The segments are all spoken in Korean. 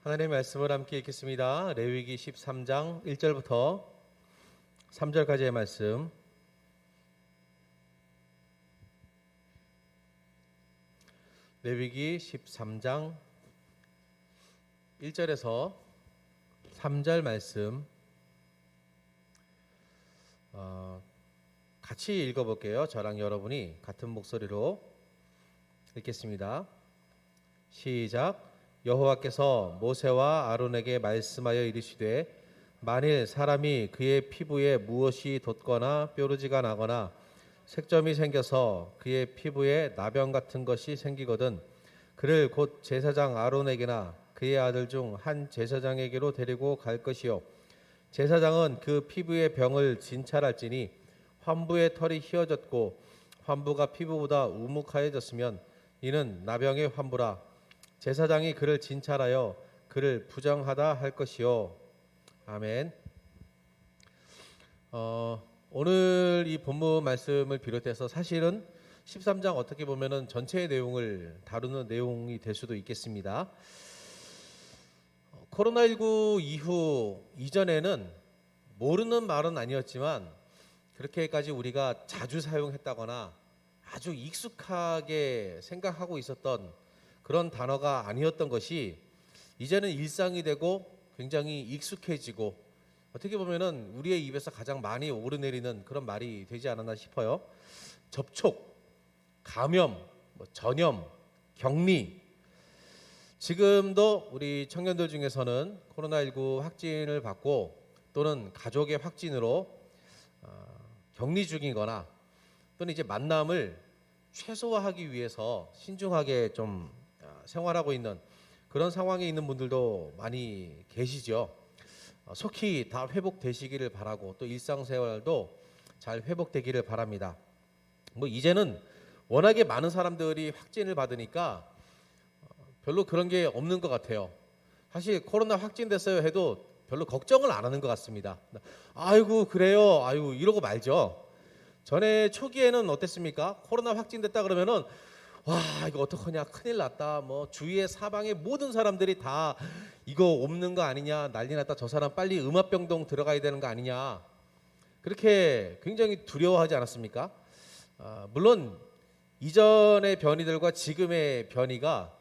하나님의 말씀을 함께 읽겠습니다. 레위기 13장 1절부터 3절까지의 말씀. 레위기 13장 1절에서 3절 말씀 같이 읽어볼게요. 저랑 여러분이 같은 목소리로 읽겠습니다. 시작. 여호와께서 모세와 아론에게 말씀하여 이르시되 만일 사람이 그의 피부에 무엇이 돋거나 뾰루지가 나거나 색점이 생겨서 그의 피부에 나병 같은 것이 생기거든 그를 곧 제사장 아론에게나 그의 아들 중 한 제사장에게로 데리고 갈 것이요 제사장은 그 피부의 병을 진찰할지니 환부의 털이 휘어졌고 환부가 피부보다 우묵하여졌으면 이는 나병의 환부라. 제사장이 그를 진찰하여 그를 부정하다 할 것이요. 아멘. 오늘 이 본문 말씀을 비롯해서 사실은 13장 어떻게 보면은 전체의 내용을 다루는 내용이 될 수도 있겠습니다. 코로나19 이후 이전에는 모르는 말은 아니었지만 그렇게까지 우리가 자주 사용했다거나 아주 익숙하게 생각하고 있었던 그런 단어가 아니었던 것이 이제는 일상이 되고 굉장히 익숙해지고 어떻게 보면은 우리의 입에서 가장 많이 오르내리는 그런 말이 되지 않았나 싶어요. 접촉, 감염, 전염, 격리. 지금도 우리 청년들 중에서는 코로나19 확진을 받고 또는 가족의 확진으로 격리 중이거나 또는 이제 만남을 최소화하기 위해서 신중하게 좀 생활하고 있는 그런 상황에 있는 분들도 많이 계시죠. 속히 다 회복되시기를 바라고 또 일상생활도 잘 회복되기를 바랍니다. 이제는 워낙에 많은 사람들이 확진을 받으니까 별로 그런 게 없는 것 같아요. 사실 코로나 확진됐어요 해도 별로 걱정을 안 하는 것 같습니다. 아이고 그래요 아이고 이러고 말죠. 전에 초기에는 어땠습니까? 코로나 확진됐다 그러면은 와 이거 어떡하냐 큰일 났다 주위의 사방의 모든 사람들이 다 이거 옮는 거 아니냐 난리 났다 저 사람 빨리 음압병동 들어가야 되는 거 아니냐 그렇게 굉장히 두려워하지 않았습니까? 물론 이전의 변이들과 지금의 변이가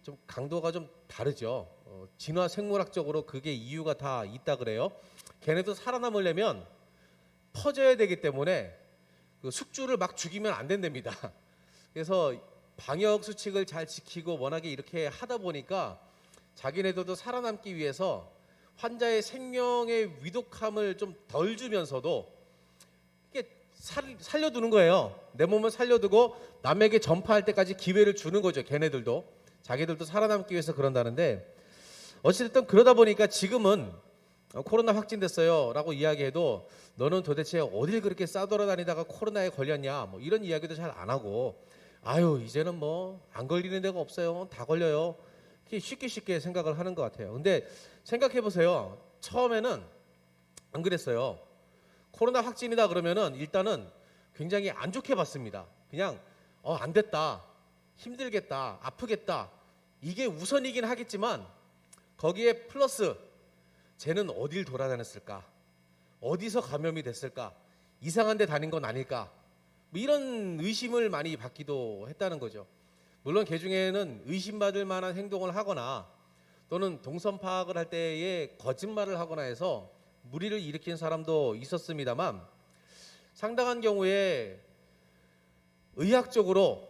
좀 강도가 좀 다르죠. 진화 생물학적으로 그게 이유가 다 있다 그래요. 걔네도 살아남으려면 퍼져야 되기 때문에 그 숙주를 막 죽이면 안 된답니다. 그래서 방역 수칙을 잘 지키고 워낙에 이렇게 하다 보니까 자기네들도 살아남기 위해서 환자의 생명의 위독함을 좀 덜 주면서도 이게 살려두는 거예요. 내 몸을 살려두고 남에게 전파할 때까지 기회를 주는 거죠. 걔네들도 자기들도 살아남기 위해서 그런다는데 어쨌든 그러다 보니까 지금은 코로나 확진됐어요 라고 이야기해도 너는 도대체 어딜 그렇게 싸돌아다니다가 코로나에 걸렸냐 이런 이야기도 잘 안 하고 아유 이제는 안 걸리는 데가 없어요 다 걸려요 쉽게 생각을 하는 것 같아요. 근데 생각해 보세요. 처음에는 안 그랬어요. 코로나 확진이다 그러면은 일단은 굉장히 안 좋게 봤습니다. 그냥 안 됐다 힘들겠다 아프겠다 이게 우선이긴 하겠지만 거기에 플러스 쟤는 어딜 돌아다녔을까? 어디서 감염이 됐을까? 이상한 데 다닌 건 아닐까? 이런 의심을 많이 받기도 했다는 거죠. 물론 그 중에는 의심받을 만한 행동을 하거나 또는 동선 파악을 할 때에 거짓말을 하거나 해서 무리를 일으킨 사람도 있었습니다만 상당한 경우에 의학적으로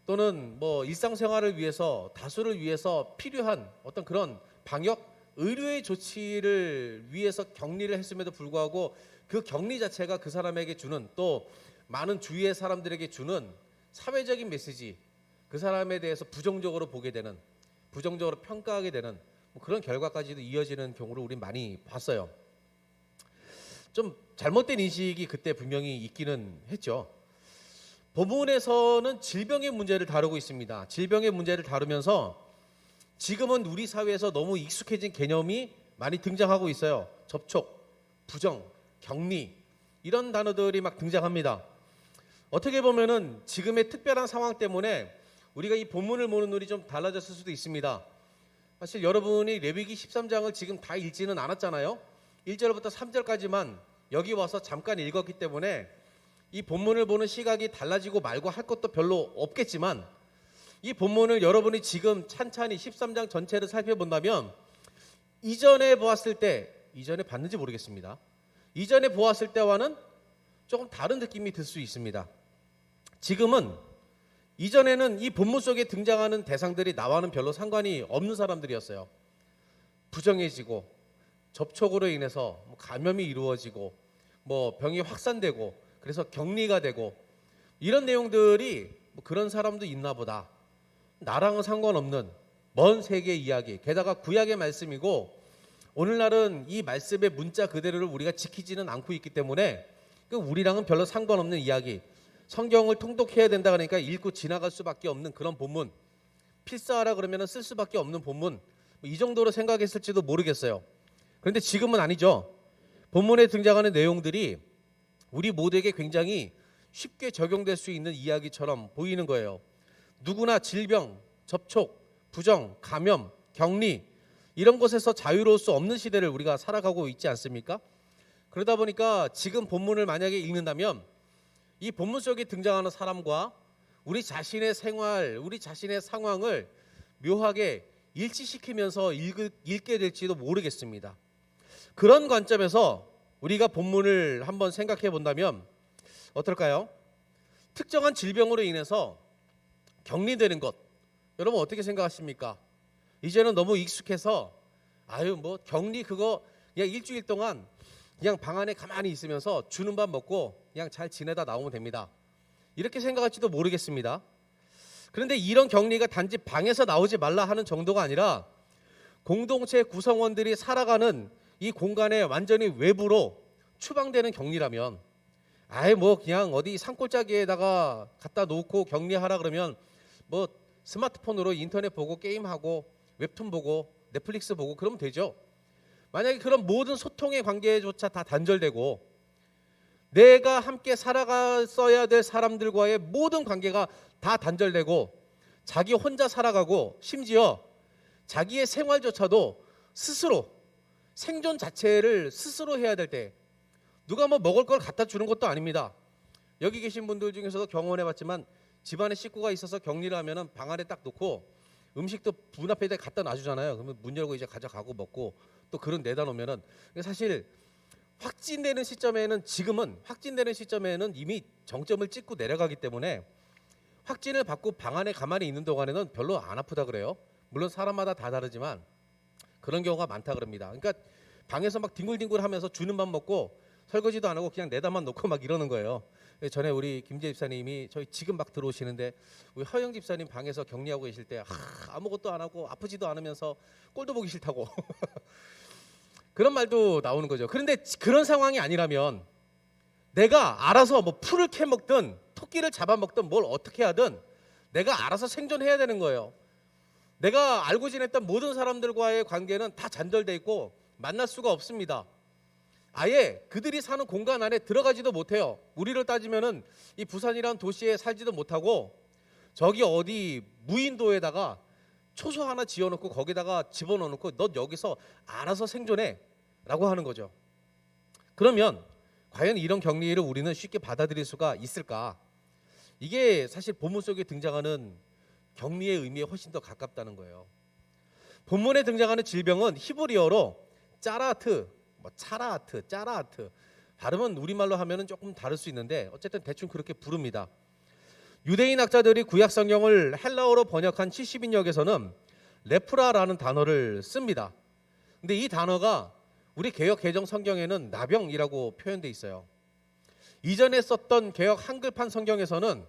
또는 일상생활을 위해서 다수를 위해서 필요한 어떤 그런 방역 의료의 조치를 위해서 격리를 했음에도 불구하고 그 격리 자체가 그 사람에게 주는 또 많은 주위의 사람들에게 주는 사회적인 메시지 그 사람에 대해서 부정적으로 보게 되는 부정적으로 평가하게 되는 그런 결과까지도 이어지는 경우를 우리 많이 봤어요. 좀 잘못된 인식이 그때 분명히 있기는 했죠. 본문에서는 질병의 문제를 다루고 있습니다. 질병의 문제를 다루면서 지금은 우리 사회에서 너무 익숙해진 개념이 많이 등장하고 있어요. 접촉, 부정, 격리 이런 단어들이 막 등장합니다. 어떻게 보면은 지금의 특별한 상황 때문에 우리가 이 본문을 보는 눈이 좀 달라졌을 수도 있습니다. 사실 여러분이 레위기 13장을 지금 다 읽지는 않았잖아요. 1절부터 3절까지만 여기 와서 잠깐 읽었기 때문에 이 본문을 보는 시각이 달라지고 말고 할 것도 별로 없겠지만, 이 본문을 여러분이 지금 찬찬히 13장 전체를 살펴본다면 이전에 보았을 때, 이전에 봤는지 모르겠습니다. 이전에 보았을 때와는 조금 다른 느낌이 들 수 있습니다. 지금은, 이전에는 이 본문 속에 등장하는 대상들이 나와는 별로 상관이 없는 사람들이었어요. 부정해지고 접촉으로 인해서 감염이 이루어지고 병이 확산되고 그래서 격리가 되고 이런 내용들이 그런 사람도 있나 보다. 나랑은 상관없는 먼 세계 이야기, 게다가 구약의 말씀이고 오늘날은 이 말씀의 문자 그대로를 우리가 지키지는 않고 있기 때문에 우리랑은 별로 상관없는 이야기, 성경을 통독해야 된다 그러니까 읽고 지나갈 수밖에 없는 그런 본문, 필사하라 그러면 쓸 수밖에 없는 본문, 이 정도로 생각했을지도 모르겠어요. 그런데 지금은 아니죠. 본문에 등장하는 내용들이 우리 모두에게 굉장히 쉽게 적용될 수 있는 이야기처럼 보이는 거예요. 누구나 질병, 접촉, 부정, 감염, 격리 이런 것에서 자유로울 수 없는 시대를 우리가 살아가고 있지 않습니까? 그러다 보니까 지금 본문을 만약에 읽는다면 이 본문 속에 등장하는 사람과 우리 자신의 생활, 우리 자신의 상황을 묘하게 일치시키면서 읽게 될지도 모르겠습니다. 그런 관점에서 우리가 본문을 한번 생각해 본다면 어떨까요? 특정한 질병으로 인해서 격리되는 것, 여러분 어떻게 생각하십니까? 이제는 너무 익숙해서 격리 그거 그냥 일주일 동안 그냥 방 안에 가만히 있으면서 주는 밥 먹고 그냥 잘 지내다 나오면 됩니다. 이렇게 생각할지도 모르겠습니다. 그런데 이런 격리가 단지 방에서 나오지 말라 하는 정도가 아니라 공동체 구성원들이 살아가는 이 공간에 완전히 외부로 추방되는 격리라면 그냥 어디 산골짜기에다가 갖다 놓고 격리하라 그러면 스마트폰으로 인터넷 보고 게임하고 웹툰 보고 넷플릭스 보고 그러면 되죠. 만약에 그런 모든 소통의 관계조차 다 단절되고 내가 함께 살아갔어야 될 사람들과의 모든 관계가 다 단절되고 자기 혼자 살아가고 심지어 자기의 생활조차도 스스로 생존 자체를 스스로 해야 될 때 누가 먹을 걸 갖다 주는 것도 아닙니다. 여기 계신 분들 중에서도 경험해봤지만 집안에 식구가 있어서 격리를 하면 방 안에 딱 놓고 음식도 문 앞에 갖다 놔주잖아요. 그러면 문 열고 이제 가져가고 먹고 또 그런 내다 놓으면은 사실 확진되는 시점에는 이미 정점을 찍고 내려가기 때문에 확진을 받고 방 안에 가만히 있는 동안에는 별로 안 아프다 그래요. 물론 사람마다 다 다르지만 그런 경우가 많다 그럽니다. 그러니까 방에서 막 뒹굴뒹굴하면서 주는 밥 먹고 설거지도 안 하고 그냥 내다만 놓고 막 이러는 거예요. 전에 우리 김재 집사님이 저희 지금 막 들어오시는데 우리 허영 집사님 방에서 격리하고 계실 때 아무것도 안 하고 아프지도 않으면서 꼴도 보기 싫다고 그런 말도 나오는 거죠. 그런데 그런 상황이 아니라면 내가 알아서 풀을 캐먹든 토끼를 잡아먹든 뭘 어떻게 하든 내가 알아서 생존해야 되는 거예요. 내가 알고 지냈던 모든 사람들과의 관계는 다 단절돼 있고 만날 수가 없습니다. 아예 그들이 사는 공간 안에 들어가지도 못해요. 우리를 따지면은 이 부산이라는 도시에 살지도 못하고 저기 어디 무인도에다가 초소 하나 지어놓고 거기다가 집어넣어놓고 너 여기서 알아서 생존해 라고 하는 거죠. 그러면 과연 이런 격리를 우리는 쉽게 받아들일 수가 있을까? 이게 사실 본문 속에 등장하는 격리의 의미에 훨씬 더 가깝다는 거예요. 본문에 등장하는 질병은 히브리어로 짜라하트 발음은 우리말로 하면은 조금 다를 수 있는데 어쨌든 대충 그렇게 부릅니다. 유대인 학자들이 구약 성경을 헬라어로 번역한 70인역에서는 레프라라는 단어를 씁니다. 근데 이 단어가 우리 개역 개정 성경에는 나병이라고 표현돼 있어요. 이전에 썼던 개역 한글판 성경에서는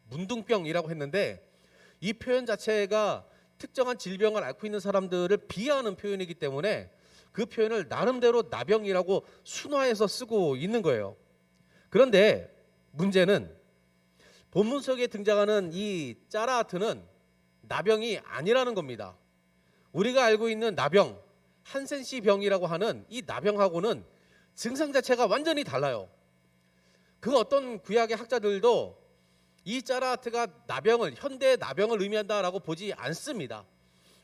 문둥병이라고 했는데 이 표현 자체가 특정한 질병을 앓고 있는 사람들을 비하하는 표현이기 때문에 그 표현을 나름대로 나병이라고 순화해서 쓰고 있는 거예요. 그런데 문제는 본문 속에 등장하는 이 짜라하트는 나병이 아니라는 겁니다. 우리가 알고 있는 나병, 한센시 병이라고 하는 이 나병하고는 증상 자체가 완전히 달라요. 그 어떤 구약의 학자들도 이 짜라하트가 현대 나병을 의미한다라고 보지 않습니다.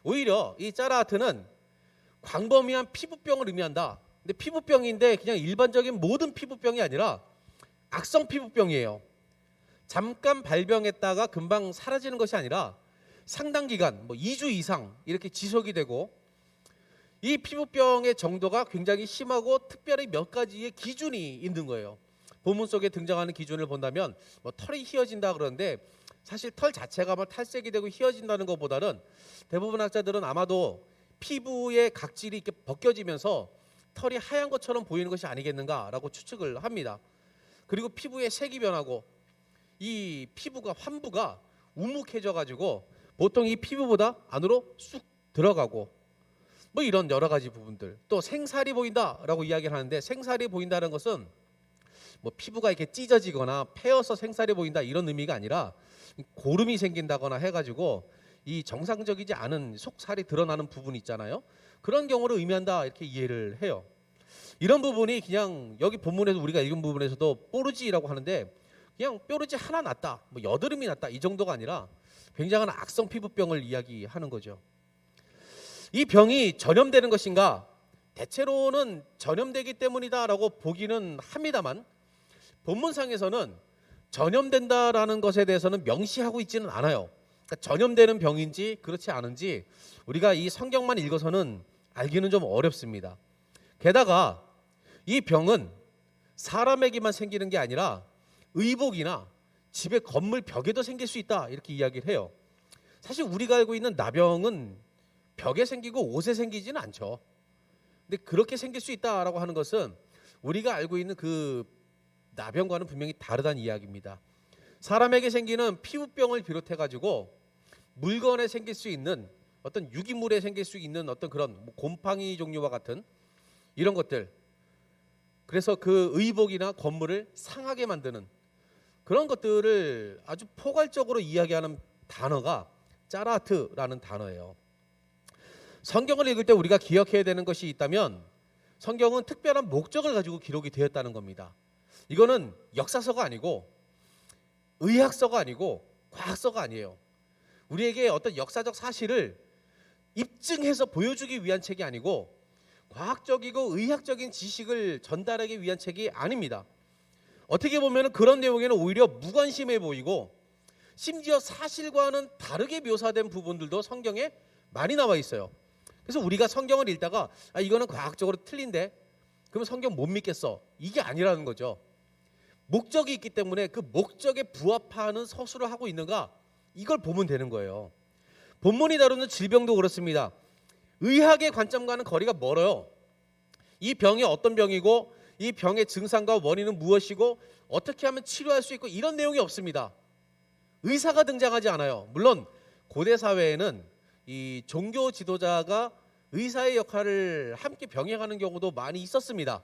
오히려 이 짜라하트는 광범위한 피부병을 의미한다. 근데 피부병인데 그냥 일반적인 모든 피부병이 아니라 악성 피부병이에요. 잠깐 발병했다가 금방 사라지는 것이 아니라 상당 기간, 2주 이상 이렇게 지속이 되고, 이 피부병의 정도가 굉장히 심하고 특별히 몇 가지의 기준이 있는 거예요. 본문 속에 등장하는 기준을 본다면 털이 휘어진다 그러는데, 사실 털 자체가 탈색이 되고 휘어진다는 것보다는 대부분 학자들은 아마도 피부의 각질이 이렇게 벗겨지면서 털이 하얀 것처럼 보이는 것이 아니겠는가라고 추측을 합니다. 그리고 피부의 색이 변하고 이 피부가 환부가 우묵해져 가지고 보통 이 피부보다 안으로 쑥 들어가고 이런 여러 가지 부분들, 또 생살이 보인다라고 이야기를 하는데, 생살이 보인다는 것은 피부가 이렇게 찢어지거나 패여서 생살이 보인다 이런 의미가 아니라 고름이 생긴다거나 해가지고 이 정상적이지 않은 속살이 드러나는 부분 있잖아요. 그런 경우를 의미한다 이렇게 이해를 해요. 이런 부분이 그냥 여기 본문에서 우리가 읽은 부분에서도 뽀르지라고 하는데, 그냥 뾰루지 하나 났다, 여드름이 났다 이 정도가 아니라 굉장한 악성 피부병을 이야기하는 거죠. 이 병이 전염되는 것인가? 대체로는 전염되기 때문이다라고 보기는 합니다만, 본문상에서는 전염된다라는 것에 대해서는 명시하고 있지는 않아요. 그러니까 전염되는 병인지 그렇지 않은지 우리가 이 성경만 읽어서는 알기는 좀 어렵습니다. 게다가 이 병은 사람에게만 생기는 게 아니라 의복이나 집의 건물 벽에도 생길 수 있다 이렇게 이야기를 해요. 사실 우리가 알고 있는 나병은 벽에 생기고 옷에 생기지는 않죠. 근데 그렇게 생길 수 있다라고 하는 것은 우리가 알고 있는 그 나병과는 분명히 다르다는 이야기입니다. 사람에게 생기는 피부병을 비롯해 가지고 물건에 생길 수 있는 어떤 유기물에 생길 수 있는 어떤 그런 곰팡이 종류와 같은 이런 것들, 그래서 그 의복이나 건물을 상하게 만드는 그런 것들을 아주 포괄적으로 이야기하는 단어가 짜라하트라는 단어예요. 성경을 읽을 때 우리가 기억해야 되는 것이 있다면, 성경은 특별한 목적을 가지고 기록이 되었다는 겁니다. 이거는 역사서가 아니고 의학서가 아니고 과학서가 아니에요. 우리에게 어떤 역사적 사실을 입증해서 보여주기 위한 책이 아니고 과학적이고 의학적인 지식을 전달하기 위한 책이 아닙니다. 어떻게 보면 그런 내용에는 오히려 무관심해 보이고 심지어 사실과는 다르게 묘사된 부분들도 성경에 많이 나와 있어요. 그래서 우리가 성경을 읽다가 이거는 과학적으로 틀린데 그러면 성경 못 믿겠어, 이게 아니라는 거죠. 목적이 있기 때문에 그 목적에 부합하는 서술을 하고 있는가, 이걸 보면 되는 거예요. 본문이 다루는 질병도 그렇습니다. 의학의 관점과는 거리가 멀어요. 이 병이 어떤 병이고 이 병의 증상과 원인은 무엇이고 어떻게 하면 치료할 수 있고 이런 내용이 없습니다. 의사가 등장하지 않아요. 물론 고대 사회에는 이 종교 지도자가 의사의 역할을 함께 병행하는 경우도 많이 있었습니다.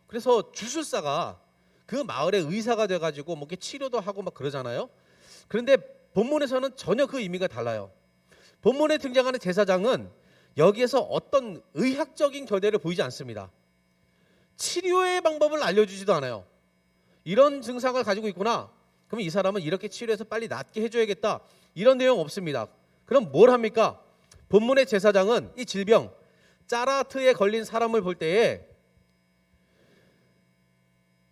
그래서 주술사가 그 마을의 의사가 돼가지고 이렇게 치료도 하고 그러잖아요. 그런데 본문에서는 전혀 그 의미가 달라요. 본문에 등장하는 제사장은 여기에서 어떤 의학적인 결대를 보이지 않습니다. 치료의 방법을 알려주지도 않아요. 이런 증상을 가지고 있구나, 그럼 이 사람은 이렇게 치료해서 빨리 낫게 해줘야겠다, 이런 내용 없습니다. 그럼 뭘 합니까? 본문의 제사장은 이 질병 짜라하트에 걸린 사람을 볼 때에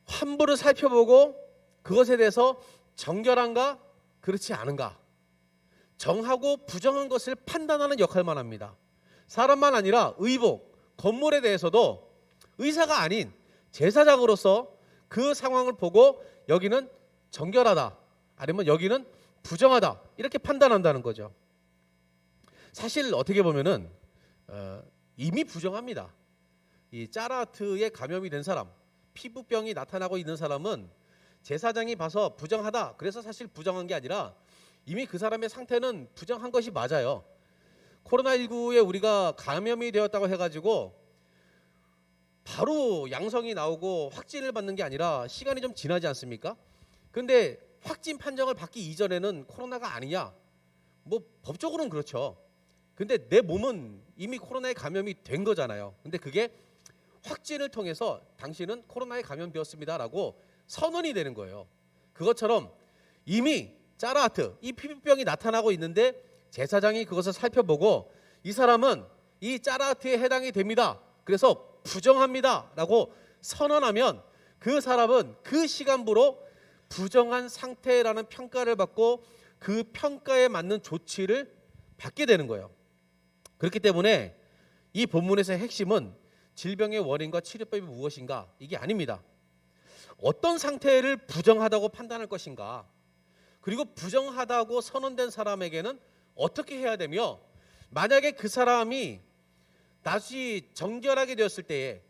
환부를 살펴보고 그것에 대해서 정결한가 그렇지 않은가, 정하고 부정한 것을 판단하는 역할만 합니다. 사람만 아니라 의복, 건물에 대해서도 의사가 아닌 제사장으로서 그 상황을 보고 여기는 정결하다 아니면 여기는 부정하다 이렇게 판단한다는 거죠. 사실 어떻게 보면은 이미 부정합니다. 이 짜라하트에 감염이 된 사람, 피부병이 나타나고 있는 사람은 제사장이 봐서 부정하다, 그래서 사실 부정한 게 아니라 이미 그 사람의 상태는 부정한 것이 맞아요. 코로나19에 우리가 감염이 되었다고 해가지고 바로 양성이 나오고 확진을 받는 게 아니라 시간이 좀 지나지 않습니까? 그런데 확진 판정을 받기 이전에는 코로나가 아니냐? 법적으로는 그렇죠. 근데 내 몸은 이미 코로나에 감염이 된 거잖아요. 근데 그게 확진을 통해서 당신은 코로나에 감염되었습니다라고 선언이 되는 거예요. 그것처럼 이미 짜라하트, 이 피부병이 나타나고 있는데 제사장이 그것을 살펴보고 이 사람은 이 짜라트에 해당이 됩니다. 그래서 부정합니다 라고 선언하면 그 사람은 그 시간부로 부정한 상태라는 평가를 받고 그 평가에 맞는 조치를 받게 되는 거예요. 그렇기 때문에 이 본문에서의 핵심은 질병의 원인과 치료법이 무엇인가 이게 아닙니다. 어떤 상태를 부정하다고 판단할 것인가, 그리고 부정하다고 선언된 사람에게는 어떻게 해야 되며, 만약에 그 사람이 다시 정결하게 되었을 때에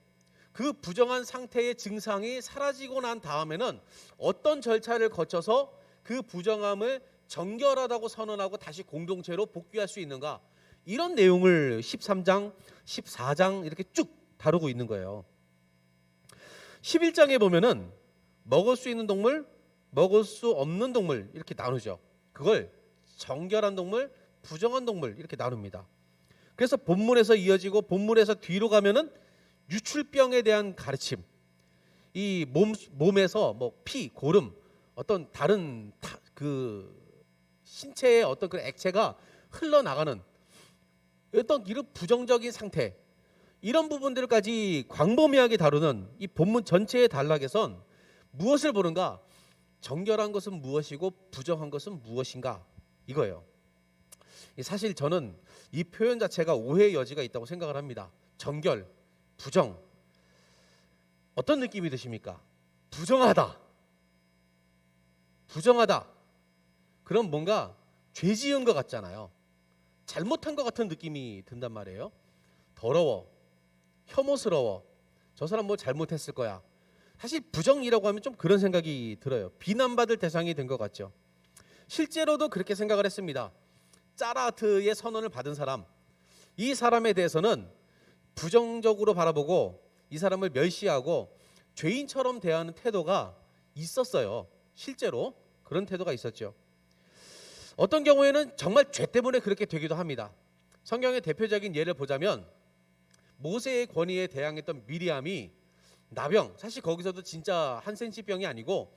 그 부정한 상태의 증상이 사라지고 난 다음에는 어떤 절차를 거쳐서 그 부정함을 정결하다고 선언하고 다시 공동체로 복귀할 수 있는가, 이런 내용을 13장, 14장 이렇게 쭉 다루고 있는 거예요. 11장에 보면은 먹을 수 있는 동물, 먹을 수 없는 동물 이렇게 나누죠. 그걸 정결한 동물, 부정한 동물 이렇게 나눕니다. 그래서 본문에서 이어지고 본문에서 뒤로 가면은 유출병에 대한 가르침, 이 몸에서 뭐 피, 고름, 어떤 다른 그 신체의 어떤 그 액체가 흘러나가는 어떤 이런 부정적인 상태, 이런 부분들까지 광범위하게 다루는 이 본문 전체의 단락에선 무엇을 보는가? 정결한 것은 무엇이고 부정한 것은 무엇인가? 이거예요. 사실 저는 이 표현 자체가 오해의 여지가 있다고 생각을 합니다. 정결, 부정, 어떤 느낌이 드십니까? 부정하다, 부정하다. 그럼 뭔가 죄 지은 것 같잖아요. 잘못한 것 같은 느낌이 든단 말이에요. 더러워, 혐오스러워, 저 사람 뭐 잘못했을 거야. 사실 부정이라고 하면 좀 그런 생각이 들어요. 비난받을 대상이 된 것 같죠. 실제로도 그렇게 생각을 했습니다. 짜라트의 선언을 받은 사람, 이 사람에 대해서는 부정적으로 바라보고 이 사람을 멸시하고 죄인처럼 대하는 태도가 있었어요. 실제로 그런 태도가 있었죠. 어떤 경우에는 정말 죄 때문에 그렇게 되기도 합니다. 성경의 대표적인 예를 보자면 모세의 권위에 대항했던 미리암이 나병, 사실 거기서도 진짜 한센치병이 아니고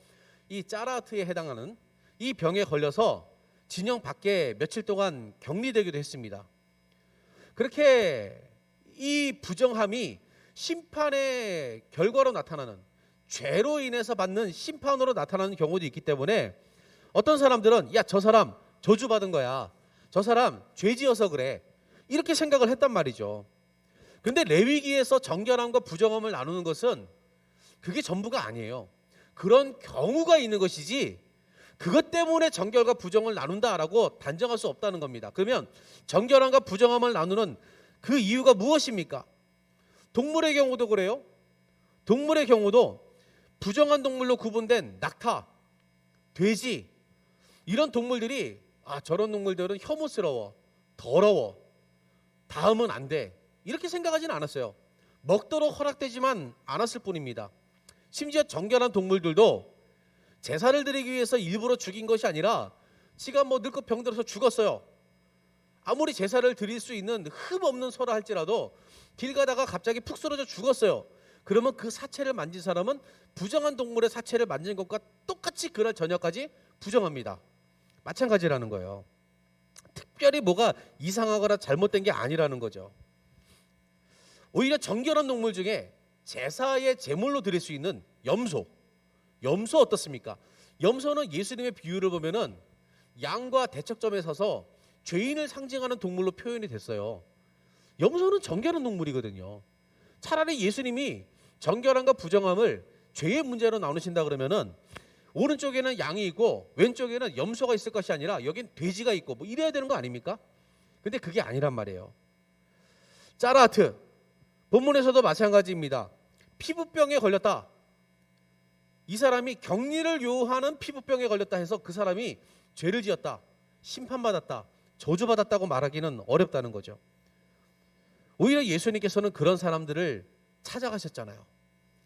이 짜라트에 해당하는 이 병에 걸려서 진영 밖에 며칠 동안 격리되기도 했습니다. 그렇게 이 부정함이 심판의 결과로 나타나는, 죄로 인해서 받는 심판으로 나타나는 경우도 있기 때문에 어떤 사람들은 야, 저 사람 저주받은 거야, 저 사람 죄 지어서 그래, 이렇게 생각을 했단 말이죠. 근데 레위기에서 정결함과 부정함을 나누는 것은 그게 전부가 아니에요. 그런 경우가 있는 것이지 그것 때문에 정결과 부정을 나눈다라고 단정할 수 없다는 겁니다. 그러면 정결함과 부정함을 나누는 그 이유가 무엇입니까? 동물의 경우도 그래요. 동물의 경우도 부정한 동물로 구분된 낙타, 돼지, 이런 동물들이 저런 동물들은 혐오스러워, 더러워, 다음은 안 돼, 이렇게 생각하지는 않았어요. 먹도록 허락되지만 않았을 뿐입니다. 심지어 정결한 동물들도 제사를 드리기 위해서 일부러 죽인 것이 아니라 지가 뭐 늙고 병들어서 죽었어요. 아무리 제사를 드릴 수 있는 흠 없는 소라 할지라도 길 가다가 갑자기 푹 쓰러져 죽었어요. 그러면 그 사체를 만진 사람은 부정한 동물의 사체를 만진 것과 똑같이 그날 저녁까지 부정합니다. 마찬가지라는 거예요. 특별히 뭐가 이상하거나 잘못된 게 아니라는 거죠. 오히려 정결한 동물 중에 제사의 제물로 드릴 수 있는 염소 어떻습니까? 염소는 예수님의 비유를 보면은 양과 대척점에 서서 죄인을 상징하는 동물로 표현이 됐어요. 염소는 정결한 동물이거든요. 차라리 예수님이 정결함과 부정함을 죄의 문제로 나누신다 그러면은 오른쪽에는 양이 있고 왼쪽에는 염소가 있을 것이 아니라 여긴 돼지가 있고 뭐 이래야 되는 거 아닙니까? 근데 그게 아니란 말이에요. 짜라트 본문에서도 마찬가지입니다. 피부병에 걸렸다. 이 사람이 격리를 요하는 피부병에 걸렸다 해서 그 사람이 죄를 지었다, 심판받았다, 저주받았다고 말하기는 어렵다는 거죠. 오히려 예수님께서는 그런 사람들을 찾아가셨잖아요.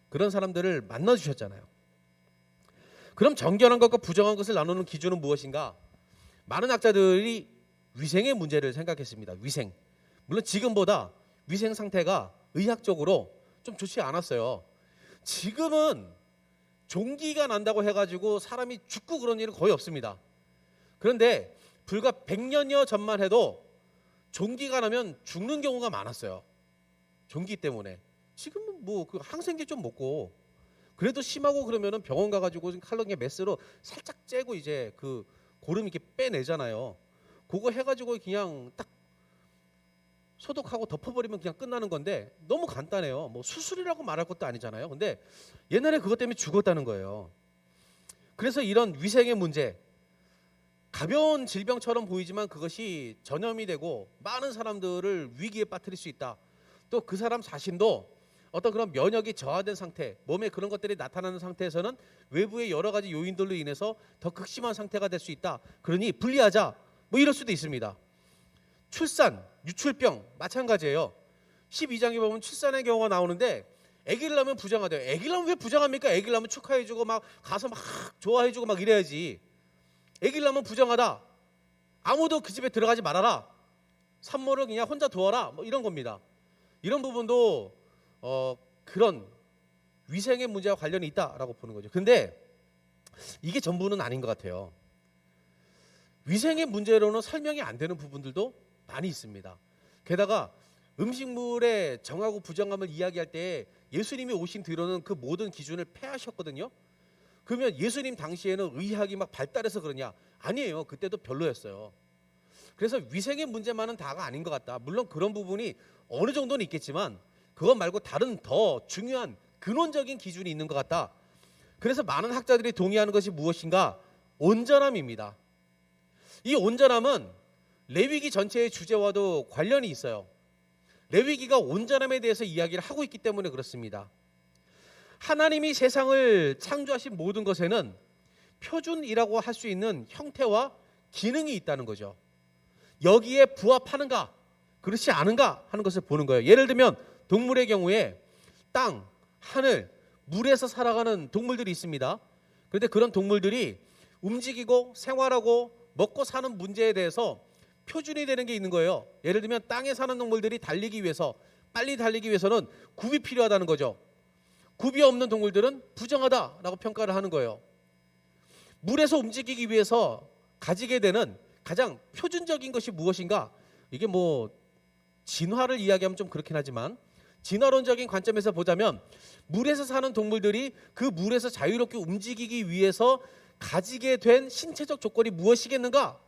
그런 사람들을 만나주셨잖아요. 그럼 정결한 것과 부정한 것을 나누는 기준은 무엇인가? 많은 학자들이 위생의 문제를 생각했습니다. 위생. 물론 지금보다 위생 상태가 의학적으로 좀 좋지 않았어요. 지금은 종기가 난다고 해가지고 사람이 죽고 그런 일은 거의 없습니다. 그런데 불과 100년여 전만 해도 종기가 나면 죽는 경우가 많았어요. 종기 때문에. 지금은 뭐 그 항생제 좀 먹고 그래도 심하고 그러면은 병원 가가지고 칼로리에 메스로 살짝 째고 이제 그 고름 이렇게 빼내잖아요. 그거 해가지고 그냥 딱 소독하고 덮어버리면 그냥 끝나는 건데 너무 간단해요. 뭐 수술이라고 말할 것도 아니잖아요. 근데 옛날에 그것 때문에 죽었다는 거예요. 그래서 이런 위생의 문제, 가벼운 질병처럼 보이지만 그것이 전염이 되고 많은 사람들을 위기에 빠뜨릴 수 있다. 또 그 사람 자신도 어떤 그런 면역이 저하된 상태, 몸에 그런 것들이 나타나는 상태에서는 외부의 여러 가지 요인들로 인해서 더 극심한 상태가 될 수 있다. 그러니 분리하자. 뭐 이럴 수도 있습니다. 출산, 유출병 마찬가지예요. 12장에 보면 출산의 경우가 나오는데 아기를 낳으면 부정하대요. 아기를 낳으면 왜 부정합니까? 아기를 낳으면 축하해주고 막 가서 막 좋아해주고 막 이래야지. 아기를 낳으면 부정하다. 아무도 그 집에 들어가지 말아라. 산모를 그냥 혼자 두어라. 뭐 이런 겁니다. 이런 부분도 그런 위생의 문제와 관련이 있다라고 보는 거죠. 근데 이게 전부는 아닌 것 같아요. 위생의 문제로는 설명이 안 되는 부분들도 많이 있습니다. 게다가 음식물의 정하고 부정함을 이야기할 때 예수님이 오신 뒤로는 그 모든 기준을 폐하셨거든요. 그러면 예수님 당시에는 의학이 막 발달해서 그러냐? 아니에요. 그때도 별로였어요. 그래서 위생의 문제만은 다가 아닌 것 같다. 물론 그런 부분이 어느 정도는 있겠지만 그것 말고 다른 더 중요한 근원적인 기준이 있는 것 같다. 그래서 많은 학자들이 동의하는 것이 무엇인가? 온전함입니다. 이 온전함은 레위기 전체의 주제와도 관련이 있어요. 레위기가 온전함에 대해서 이야기를 하고 있기 때문에 그렇습니다. 하나님이 세상을 창조하신 모든 것에는 표준이라고 할 수 있는 형태와 기능이 있다는 거죠. 여기에 부합하는가, 그렇지 않은가 하는 것을 보는 거예요. 예를 들면 동물의 경우에 땅, 하늘, 물에서 살아가는 동물들이 있습니다. 그런데 그런 동물들이 움직이고 생활하고 먹고 사는 문제에 대해서 표준이 되는 게 있는 거예요. 예를 들면 땅에 사는 동물들이 달리기 위해서, 빨리 달리기 위해서는 굽이 필요하다는 거죠. 굽이 없는 동물들은 부정하다라고 평가를 하는 거예요. 물에서 움직이기 위해서 가지게 되는 가장 표준적인 것이 무엇인가? 이게 뭐 진화를 이야기하면 좀 그렇긴 하지만 진화론적인 관점에서 보자면 물에서 사는 동물들이 그 물에서 자유롭게 움직이기 위해서 가지게 된 신체적 조건이 무엇이겠는가?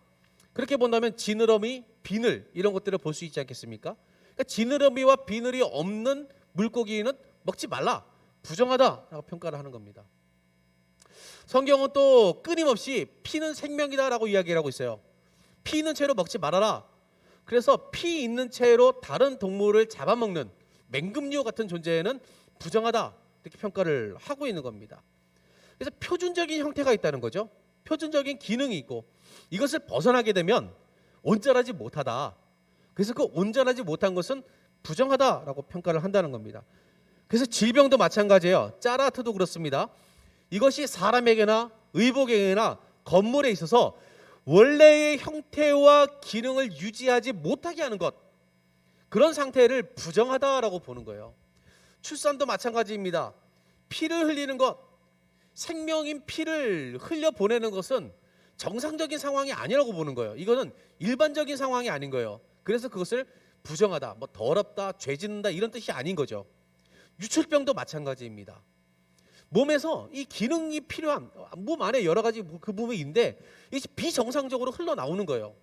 그렇게 본다면 지느러미, 비늘 이런 것들을 볼 수 있지 않겠습니까? 그러니까 지느러미와 비늘이 없는 물고기는 먹지 말라, 부정하다라고 평가를 하는 겁니다. 성경은 또 끊임없이 피는 생명이다라고 이야기를 하고 있어요. 피 있는 채로 먹지 말아라. 그래서 피 있는 채로 다른 동물을 잡아먹는 맹금류 같은 존재는 부정하다 이렇게 평가를 하고 있는 겁니다. 그래서 표준적인 형태가 있다는 거죠. 표준적인 기능이 있고 이것을 벗어나게 되면 온전하지 못하다. 그래서 그 온전하지 못한 것은 부정하다라고 평가를 한다는 겁니다. 그래서 질병도 마찬가지예요. 짜라트도 그렇습니다. 이것이 사람에게나 의복에게나 건물에 있어서 원래의 형태와 기능을 유지하지 못하게 하는 것, 그런 상태를 부정하다라고 보는 거예요. 출산도 마찬가지입니다. 피를 흘리는 것, 생명인 피를 흘려보내는 것은 정상적인 상황이 아니라고 보는 거예요. 이거는 일반적인 상황이 아닌 거예요. 그래서 그것을 부정하다, 뭐 더럽다, 죄 짓는다 이런 뜻이 아닌 거죠. 유출병도 마찬가지입니다. 몸에서 이 기능이 필요한 몸 안에 여러 가지 그 부분인데 이게 비정상적으로 흘러나오는 거예요.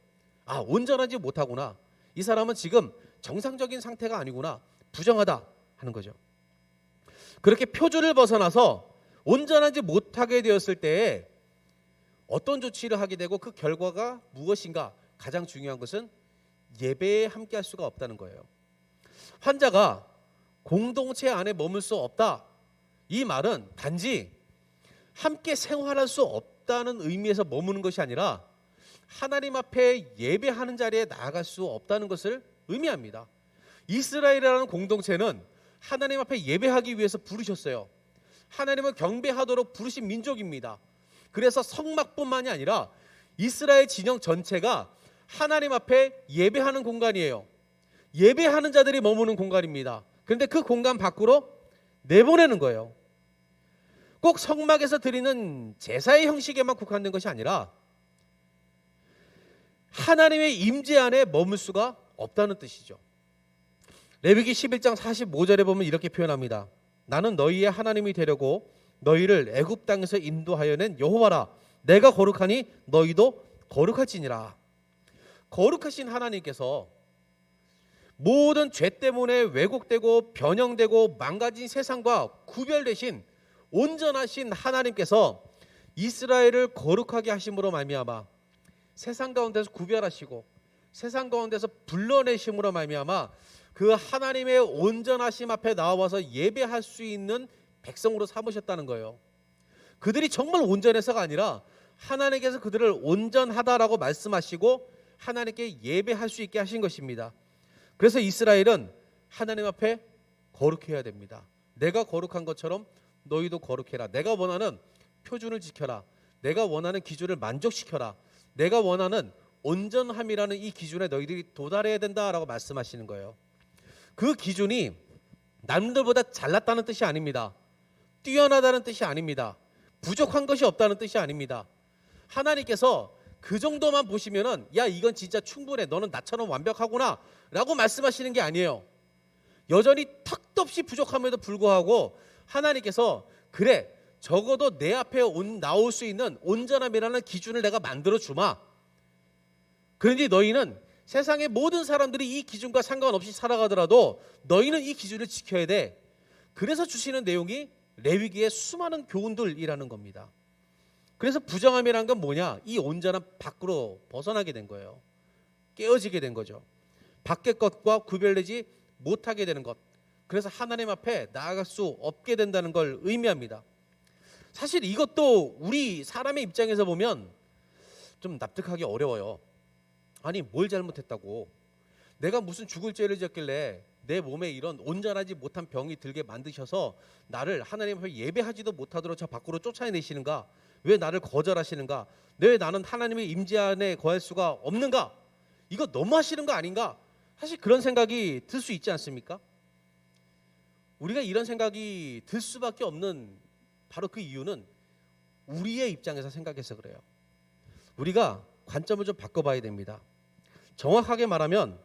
아, 온전하지 못하구나. 이 사람은 지금 정상적인 상태가 아니구나. 부정하다 하는 거죠. 그렇게 표준을 벗어나서 온전하지 못하게 되었을 때에 어떤 조치를 하게 되고 그 결과가 무엇인가? 가장 중요한 것은 예배에 함께 할 수가 없다는 거예요. 환자가 공동체 안에 머물 수 없다. 이 말은 단지 함께 생활할 수 없다는 의미에서 머무는 것이 아니라 하나님 앞에 예배하는 자리에 나아갈 수 없다는 것을 의미합니다. 이스라엘이라는 공동체는 하나님 앞에 예배하기 위해서 부르셨어요. 하나님을 경배하도록 부르신 민족입니다. 그래서 성막뿐만이 아니라 이스라엘 진영 전체가 하나님 앞에 예배하는 공간이에요. 예배하는 자들이 머무는 공간입니다. 그런데 그 공간 밖으로 내보내는 거예요. 꼭 성막에서 드리는 제사의 형식에만 국한된 것이 아니라 하나님의 임재 안에 머물 수가 없다는 뜻이죠. 레위기 11장 45절에 보면 이렇게 표현합니다. 나는 너희의 하나님이 되려고 너희를 애굽 땅에서 인도하여 낸 여호와라. 내가 거룩하니 너희도 거룩할지니라. 거룩하신 하나님께서 모든 죄 때문에 왜곡되고 변형되고 망가진 세상과 구별되신 온전하신 하나님께서 이스라엘을 거룩하게 하심으로 말미암아 세상 가운데서 구별하시고 세상 가운데서 불러내심으로 말미암아 그 하나님의 온전하심 앞에 나와서 예배할 수 있는 백성으로 삼으셨다는 거예요. 그들이 정말 온전해서가 아니라 하나님께서 그들을 온전하다라고 말씀하시고 하나님께 예배할 수 있게 하신 것입니다. 그래서 이스라엘은 하나님 앞에 거룩해야 됩니다. 내가 거룩한 것처럼 너희도 거룩해라. 내가 원하는 표준을 지켜라. 내가 원하는 기준을 만족시켜라. 내가 원하는 온전함이라는 이 기준에 너희들이 도달해야 된다라고 말씀하시는 거예요. 그 기준이 남들보다 잘났다는 뜻이 아닙니다. 뛰어나다는 뜻이 아닙니다. 부족한 것이 없다는 뜻이 아닙니다. 하나님께서 그 정도만 보시면은 야 이건 진짜 충분해. 너는 나처럼 완벽하구나 라고 말씀하시는 게 아니에요. 여전히 턱도 없이 부족함에도 불구하고 하나님께서 그래 적어도 내 앞에 나올 수 있는 온전함이라는 기준을 내가 만들어 주마. 그런데 너희는 세상의 모든 사람들이 이 기준과 상관없이 살아가더라도 너희는 이 기준을 지켜야 돼. 그래서 주시는 내용이 레위기의 수많은 교훈들이라는 겁니다. 그래서 부정함이라는 건 뭐냐? 이 온전함 밖으로 벗어나게 된 거예요. 깨어지게 된 거죠. 밖의 것과 구별되지 못하게 되는 것. 그래서 하나님 앞에 나아갈 수 없게 된다는 걸 의미합니다. 사실 이것도 우리 사람의 입장에서 보면 좀 납득하기 어려워요. 아니 뭘 잘못했다고? 내가 무슨 죽을 죄를 지었길래 내 몸에 이런 온전하지 못한 병이 들게 만드셔서 나를 하나님 앞에 예배하지도 못하도록 저 밖으로 쫓아내시는가? 왜 나를 거절하시는가? 왜 나는 하나님의 임재 안에 거할 수가 없는가? 이거 너무하시는 거 아닌가? 사실 그런 생각이 들 수 있지 않습니까? 우리가 이런 생각이 들 수밖에 없는 바로 그 이유는 우리의 입장에서 생각해서 그래요. 우리가 관점을 좀 바꿔봐야 됩니다. 정확하게 말하면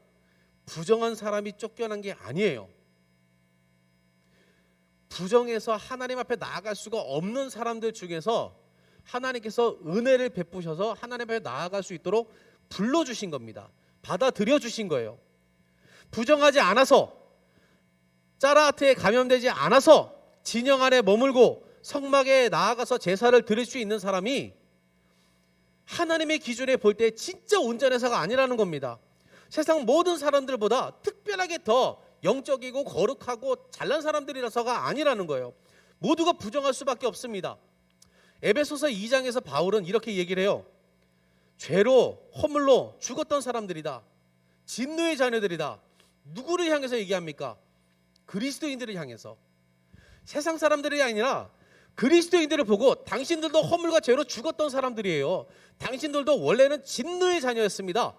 부정한 사람이 쫓겨난 게 아니에요. 부정해서 하나님 앞에 나아갈 수가 없는 사람들 중에서 하나님께서 은혜를 베푸셔서 하나님 앞에 나아갈 수 있도록 불러주신 겁니다. 받아들여 주신 거예요. 부정하지 않아서 짜라하트에 감염되지 않아서 진영 안에 머물고 성막에 나아가서 제사를 드릴 수 있는 사람이 하나님의 기준에 볼 때 진짜 온전해서가 아니라는 겁니다. 세상 모든 사람들보다 특별하게 더 영적이고 거룩하고 잘난 사람들이라서가 아니라는 거예요. 모두가 부정할 수밖에 없습니다. 에베소서 2장에서 바울은 이렇게 얘기를 해요. 죄로 허물로 죽었던 사람들이다. 진노의 자녀들이다. 누구를 향해서 얘기합니까? 그리스도인들을 향해서. 세상 사람들이 아니라 그리스도인들을 보고 당신들도 허물과 죄로 죽었던 사람들이에요. 당신들도 원래는 진노의 자녀였습니다.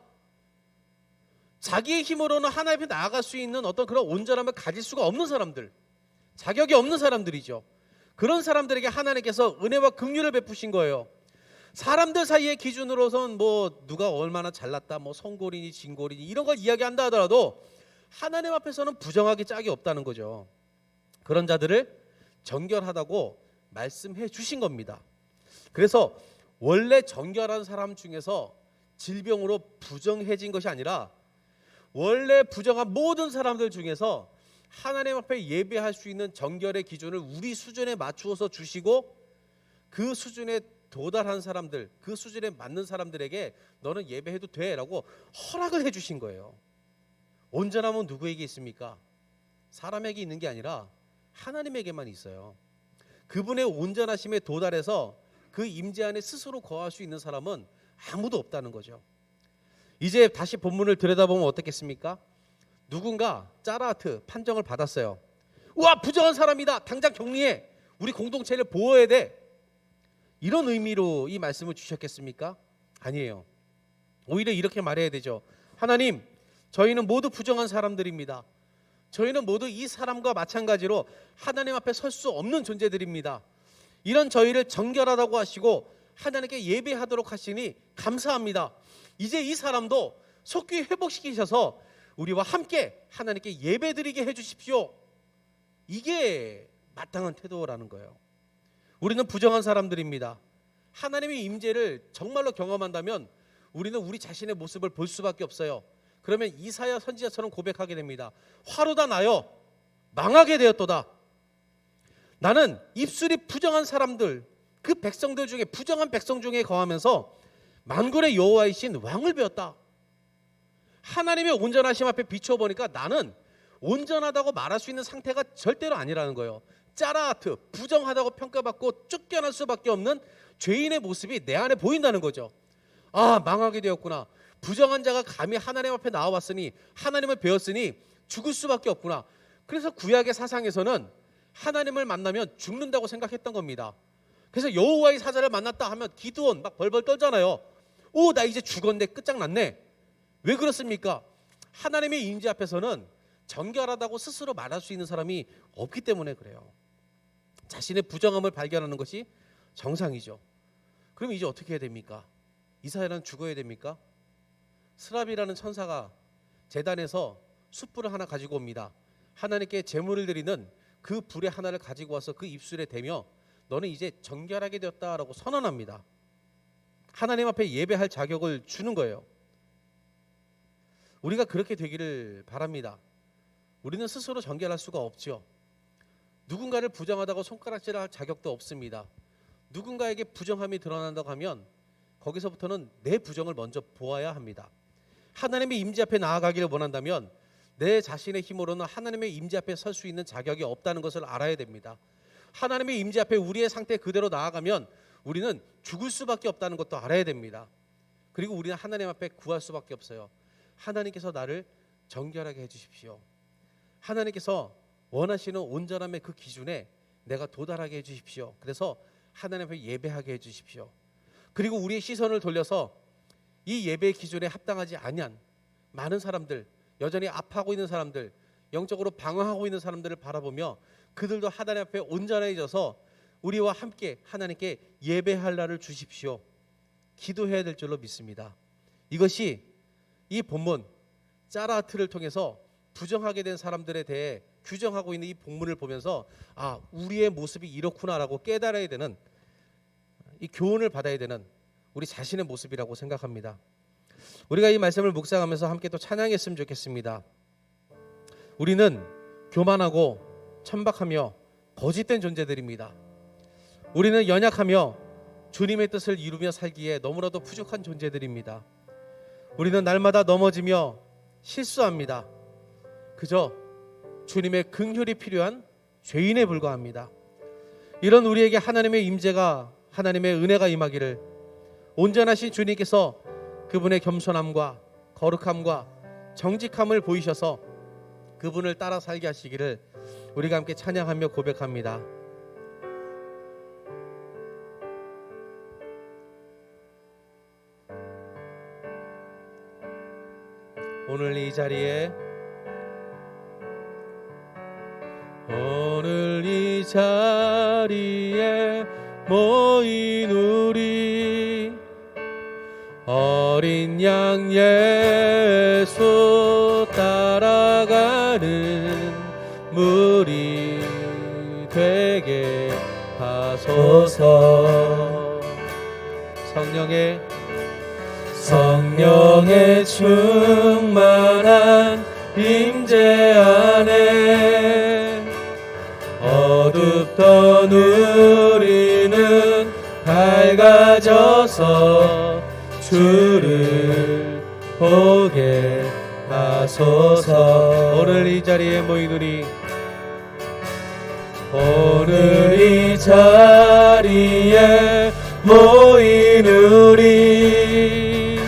자기의 힘으로는 하나님 앞에 나아갈 수 있는 어떤 그런 온전함을 가질 수가 없는 사람들, 자격이 없는 사람들이죠. 그런 사람들에게 하나님께서 은혜와 긍휼을 베푸신 거예요. 사람들 사이의 기준으로선 뭐 누가 얼마나 잘났다, 뭐 성골이니 진골이니 이런 걸 이야기한다 하더라도 하나님 앞에서는 부정하기 짝이 없다는 거죠. 그런 자들을 정결하다고 말씀해 주신 겁니다. 그래서 원래 정결한 사람 중에서 질병으로 부정해진 것이 아니라 원래 부정한 모든 사람들 중에서 하나님 앞에 예배할 수 있는 정결의 기준을 우리 수준에 맞추어서 주시고 그 수준에 도달한 사람들, 그 수준에 맞는 사람들에게 너는 예배해도 돼라고 허락을 해주신 거예요. 온전함은 누구에게 있습니까? 사람에게 있는 게 아니라 하나님에게만 있어요. 그분의 온전하심에 도달해서 그 임재 안에 스스로 거할 수 있는 사람은 아무도 없다는 거죠. 이제 다시 본문을 들여다보면 어떻겠습니까? 누군가 짜라하트 판정을 받았어요. 우와, 부정한 사람이다. 당장 격리해. 우리 공동체를 보호해야 돼. 이런 의미로 이 말씀을 주셨겠습니까? 아니에요. 오히려 이렇게 말해야 되죠. 하나님, 저희는 모두 부정한 사람들입니다. 저희는 모두 이 사람과 마찬가지로 하나님 앞에 설 수 없는 존재들입니다. 이런 저희를 정결하다고 하시고 하나님께 예배하도록 하시니 감사합니다. 이제 이 사람도 속히 회복시키셔서 우리와 함께 하나님께 예배드리게 해주십시오. 이게 마땅한 태도라는 거예요. 우리는 부정한 사람들입니다. 하나님의 임재를 정말로 경험한다면 우리는 우리 자신의 모습을 볼 수밖에 없어요. 그러면 이사야 선지자처럼 고백하게 됩니다. 화로다 나여 망하게 되었도다. 나는 입술이 부정한 사람들, 그 백성들 중에, 부정한 백성 중에 거하면서 만군의 여호와이신 왕을 배웠다. 하나님의 온전하심 앞에 비춰보니까 나는 온전하다고 말할 수 있는 상태가 절대로 아니라는 거예요. 짜라하트, 부정하다고 평가받고 쫓겨날 수밖에 없는 죄인의 모습이 내 안에 보인다는 거죠. 아, 망하게 되었구나. 부정한 자가 감히 하나님 앞에 나와왔으니, 하나님을 배웠으니 죽을 수밖에 없구나. 그래서 구약의 사상에서는 하나님을 만나면 죽는다고 생각했던 겁니다. 그래서 여호와의 사자를 만났다 하면 기드온 막 벌벌 떨잖아요. 오, 나 이제 죽었네, 끝장났네. 왜 그렇습니까? 하나님의 임재 앞에서는 정결하다고 스스로 말할 수 있는 사람이 없기 때문에 그래요. 자신의 부정함을 발견하는 것이 정상이죠. 그럼 이제 어떻게 해야 됩니까? 이사야는 죽어야 됩니까? 스랍이라는 천사가 제단에서 숯불을 하나 가지고 옵니다. 하나님께 제물을 드리는 그 불의 하나를 가지고 와서 그 입술에 대며 너는 이제 정결하게 되었다라고 선언합니다. 하나님 앞에 예배할 자격을 주는 거예요. 우리가 그렇게 되기를 바랍니다. 우리는 스스로 정결할 수가 없죠. 누군가를 부정하다고 손가락질할 자격도 없습니다. 누군가에게 부정함이 드러난다고 하면 거기서부터는 내 부정을 먼저 보아야 합니다. 하나님의 임재 앞에 나아가기를 원한다면 내 자신의 힘으로는 하나님의 임재 앞에 설 수 있는 자격이 없다는 것을 알아야 됩니다. 하나님의 임재 앞에 우리의 상태 그대로 나아가면 우리는 죽을 수밖에 없다는 것도 알아야 됩니다. 그리고 우리는 하나님 앞에 구할 수밖에 없어요. 하나님께서 나를 정결하게 해주십시오. 하나님께서 원하시는 온전함의 그 기준에 내가 도달하게 해주십시오. 그래서 하나님 앞에 예배하게 해주십시오. 그리고 우리의 시선을 돌려서 이 예배의 기준에 합당하지 아니한 많은 사람들, 여전히 아파하고 있는 사람들, 영적으로 방황하고 있는 사람들을 바라보며 그들도 하나님 앞에 온전해져서 우리와 함께 하나님께 예배할 날을 주십시오. 기도해야 될 줄로 믿습니다. 이것이 이 본문 짜라하트를 통해서 부정하게 된 사람들에 대해 규정하고 있는 이 본문을 보면서 아, 우리의 모습이 이렇구나라고 깨달아야 되는, 이 교훈을 받아야 되는 우리 자신의 모습이라고 생각합니다. 우리가 이 말씀을 묵상하면서 함께 또 찬양했으면 좋겠습니다. 우리는 교만하고 천박하며 거짓된 존재들입니다. 우리는 연약하며 주님의 뜻을 이루며 살기에 너무나도 부족한 존재들입니다. 우리는 날마다 넘어지며 실수합니다. 그저 주님의 긍휼이 필요한 죄인에 불과합니다. 이런 우리에게 하나님의 임재가, 하나님의 은혜가 임하기를, 온전하신 주님께서 그분의 겸손함과 거룩함과 정직함을 보이셔서 그분을 따라 살게 하시기를 우리가 함께 찬양하며 고백합니다. 오늘 이 자리에 모인 우리 어린 양 예수 따라가는 무리 되게 하소서. 성령의 충만한 임재 안에 어둡던 우리는 밝아져서 주를 보게 하소서. 오늘 이 자리에 모인 우리, 오늘 이 자리에 모인 우리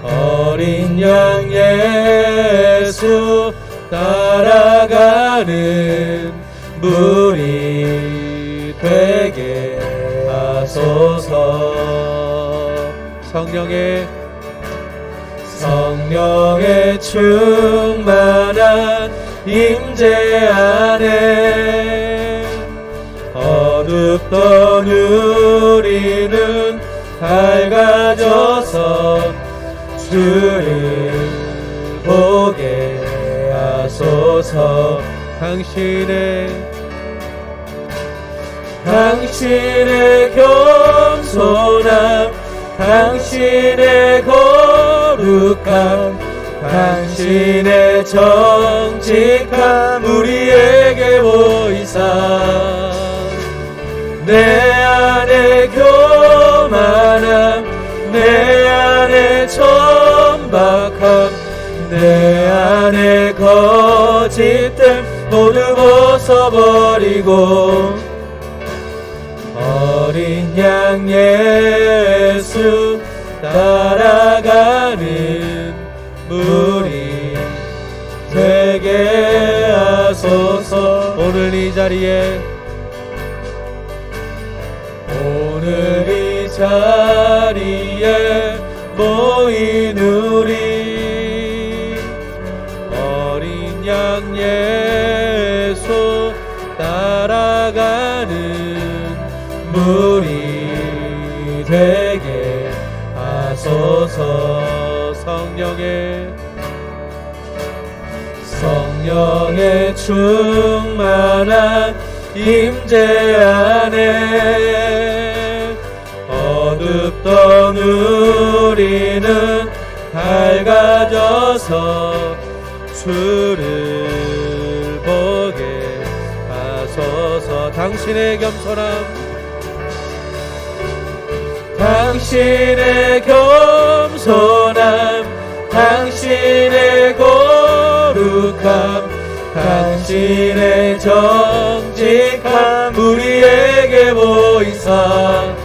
어린 양 예수 따라가는 무리 되게 하소서. 성령의 충만한 임재 안에 어둡던 우리는 밝아져서 주를 보게 하소서. 당신의 겸손함, 당신의 거룩함, 당신의 정직함 우리에게 보이사, 내 안에 교만함, 내 안에 천박함, 내 안에 거짓됨 모두 벗어버리고 어린 양 예수 따라가는 무리 되게 하소서. 오늘 이 자리에 모인 우리 어린 양 예수 따라가는 무리 되게 하소서. 성령의 충만한 임재 안에 어둡던 우리는 밝아져서 주를 보게 하소서. 당신의 겸손함, 당신의 겸손함, 당신의 거룩함, 당신의 정직함 우리에게 보이사,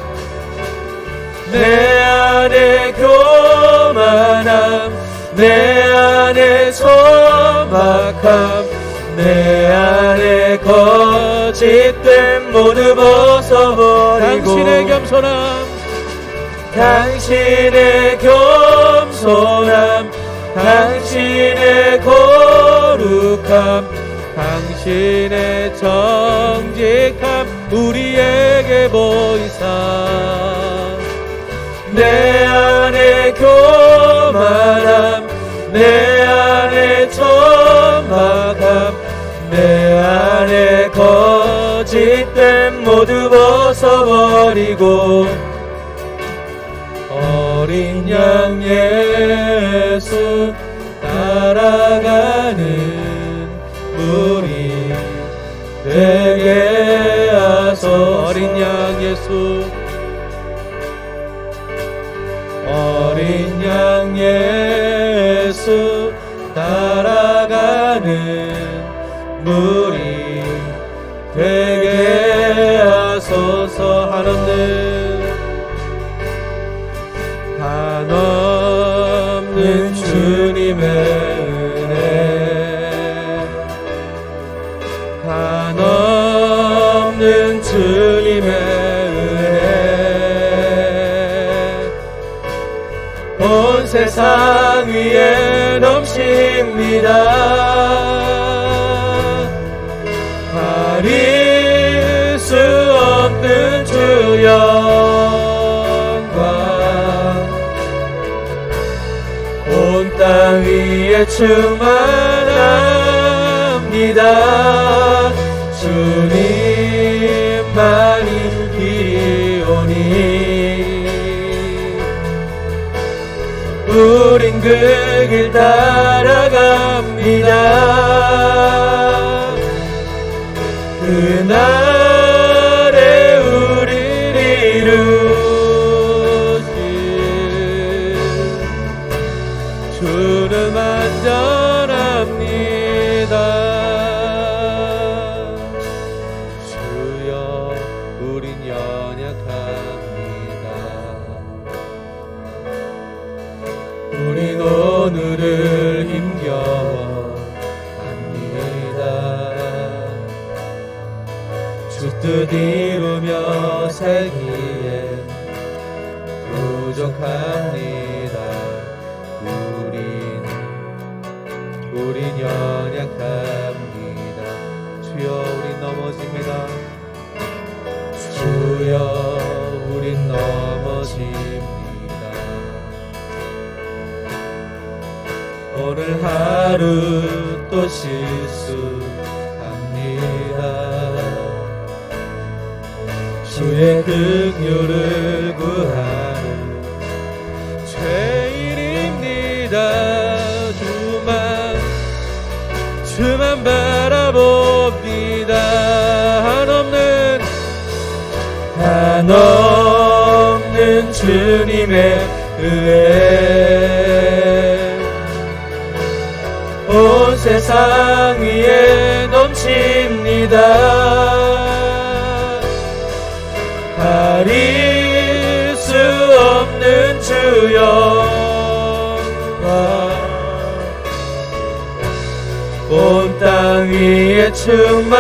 내 안에 교만함, 내 안에 천박함, 내 안에 거짓됨 모두 벗어버리고 당신의 겸손함, 당신의 겸손함, 당신의 거룩함, 당신의 정직함 우리에게 보이사, 내 안에 교만함, 내 안에 천박함, 내 안에 거짓됨 모두 벗어버리고 어린 양 예수 따라가는 우리 되게 하소서. 어린 양 예수, 어린 양 예수 따라가는 무리 되게 하소서. 한없는 주님의 은혜, 한없는 주님의 은혜 온 세상 위에 넘칩니다. 가릴 수 없는 주 영광 온 땅 위에 충만합니다. 주님만이 길이 오니 우린 그 길 따라갑니다. 그날에 우릴 이루실 주는 안전합니다. 주여 우린 연약합니다. 우린 오늘을 힘겨워 합니다. 주 뜻 이루며 살기에 부족합니다. 우린 연약합니다. 주여 우린 넘어집니다. 주여 우린 넘어집니다. 오늘 하루 또 실수합니다. 주의 긍휼을 구하는 죄인입니다. 주만 바라봅니다. 한없는 주님의 은혜 온 세상 위에 넘칩니다. 가릴 수 없는 주 영광 온 땅 위에 충만합니다.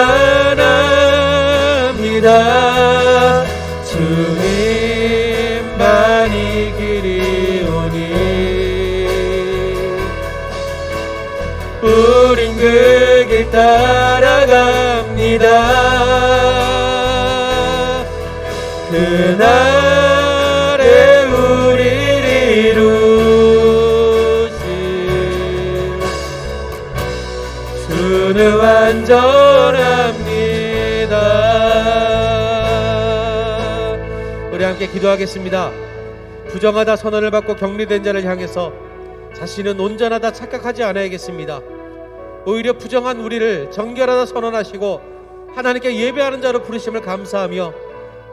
주님만이 길이 오니 우린 그 길 따라갑니다. 그날에 우리를 이루신 주는 완전합니다. 우리 함께 기도하겠습니다. 부정하다 선언을 받고 격리된 자를 향해서 자신은 온전하다 착각하지 않아야겠습니다. 오히려 부정한 우리를 정결하다 선언하시고 하나님께 예배하는 자로 부르심을 감사하며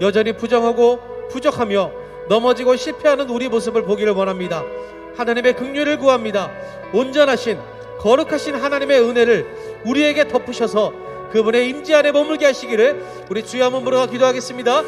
여전히 부정하고 부족하며 넘어지고 실패하는 우리 모습을 보기를 원합니다. 하나님의 긍휼을 구합니다. 온전하신 거룩하신 하나님의 은혜를 우리에게 덮으셔서 그분의 임재 안에 머물게 하시기를 우리 주여 한번 부르짖어 기도하겠습니다.